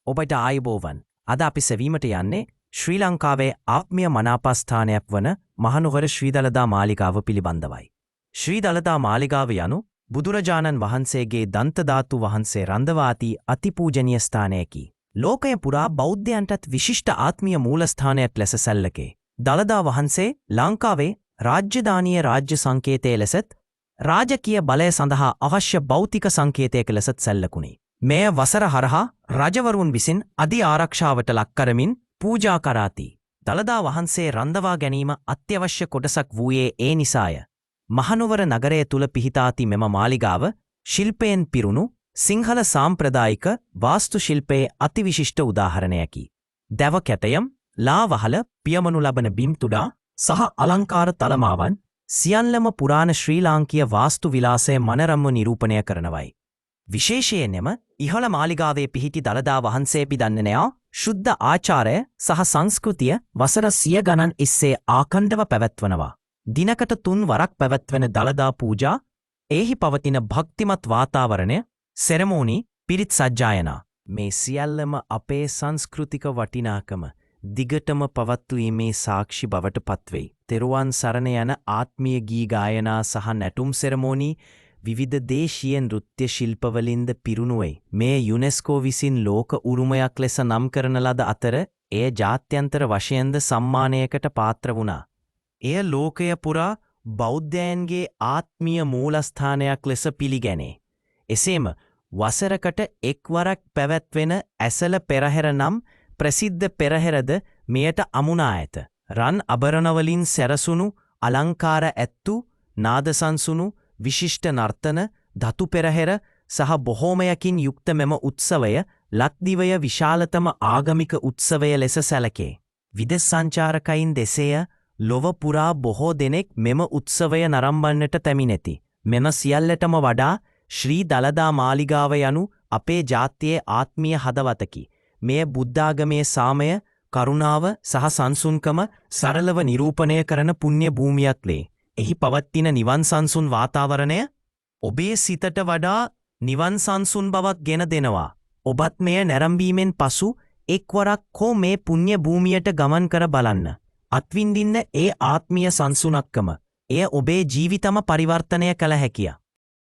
ඔබට ආයුබෝවන්. අද අපි සෙවීමට යන්නේ ශ්‍රී ලංකාවේ ආත්මීය මනාපස්ථානයක් වන මහනුවර ශ්‍රී දළදා මාලිගාව පිළිබඳවයි. ශ්‍රී දළදා මාලිගාව යනු බුදුරජාණන් වහන්සේගේ දන්තධාතු වහන්සේ රඳවා ඇති අතිපූජනීය ස්ථානයකි. ලෝකය පුරා බෞද්ධයන්ටත් විශිෂ්ට ආත්මීය මූලස්ථානයක් ලෙස සැලකේ. දළදා වහන්සේ ලංකාවේ රාජ්‍යදානීය රාජ්‍ය සංකේතය ලෙසත් රාජකීය බලය සඳහා අවශ්‍ය භෞතික සංකේතයක ලෙසත් සැලකුණි. මෙය වසර හරහා රජවරුන් විසින් අධි ආරක්ෂාවට ලක් කරමින් පූජා කරාති. දළදා වහන්සේ රඳවා ගැනීම අත්‍යවශ්‍ය කොටසක් වූයේ ඒ නිසාය. මහනුවර නගරය තුල පිහිටාති මෙම මාලිගාව ශිල්පයෙන් පිරුණු සිංහල සාම්ප්‍රදායික වාස්තු ශිල්පයේ අතිවිශිෂ්ට උදාහරණයකි. දැව කැටයම්, ලා වහල, පියමනු ලබන බිම් තුඩා සහ අලංකාර තලමාවන් සියල්ලම පුරාණ ශ්‍රී ලාංකීය වාස්තු විලාසය මනරම්ව නිරූපණය කරනවයි. විශේෂයෙන්ම ඉහළ මාලිගාවේ පිහිටි දළදා වහන්සේ පිදන්නනයා ශුද්ධ ආචාරය සහ සංස්කෘතිය වසර 100 ගණන් ඉස්සේ ආකණ්ඩව පැවැත්වනවා. දිනකට 3 වරක් පැවැත්වෙන දළදා පූජා, එහි පවතින භක්තිමත් වාතාවරණය, සෙරමෝනි, පිරිත් සජ්ජායනා මේ සියල්ලම අපේ සංස්කෘතික වටිනාකම දිගටම පවත්වීමේ සාක්ෂි බවට පත්වෙයි. තෙරුවන් සරණ යන ආත්මීය ගී ගායනා සහ නැටුම් සෙරමෝනි විවිධ දේශීය නෘත්‍ය ශිල්පවලින්ද පිරුණුවයි. මේ යුනෙස්කෝ විසින් ලෝක උරුමයක් ලෙස නම් කරන ලද අතර එය ජාත්‍යන්තර වශයෙන්ද සම්මානයකට පාත්‍ර වුණා. එය ලෝකය පුරා බෞද්ධයන්ගේ ආත්මීය මූලස්ථානයක් ලෙස පිළිගැනේ. එසේම වසරකට එක්වරක් පැවැත්වෙන ඇසළ පෙරහැර නම් ප්‍රසිද්ධ පෙරහැරද මෙයට අමුණා ඇත. රන් අභරණවලින් සැරසුණු අලංකාර ඇත්තු, නාදසන්සුණු විශිෂ්ට නර්තන, ධතු පෙරහැර සහ බොහෝමයකින් යුක්ත මෙම උත්සවය ලක්දිවය විශාලතම ආගමික උත්සවය ලෙස සැලකේ. විදෙස් සංචාරකයින් දෙසය ලොව පුරා බොහෝ දෙනෙක් මෙම උත්සවය නරම්බන්නට පැමිණෙති. මෙම සියල්ලටම වඩා ශ්‍රී දළදා මාලිගාව යනු අපේ ජාතියේ ආත්මීය හදවතකි. මෙය බුද්ධාගමේ සාමය, කරුණාව සහ සංසුන්කම සරලව නිරූපණය කරන පුණ්‍ය භූමියක් වේ. එහි පවත්තින නිවන් සංසුන් වාතාවරණය ඔබේ සිතට වඩා නිවන් සංසුන් බවක් ගෙන දෙනවා. ඔබත් මෙය නැරඹීමෙන් පසු එක්වරක් හෝ මේ පුණ්‍ය භූමියට ගමන් කර බලන්න. අත්විඳින්න ඒ ආත්මීය සංසුනක්කම. එය ඔබේ ජීවිතම පරිවර්තනය කළ හැකිය.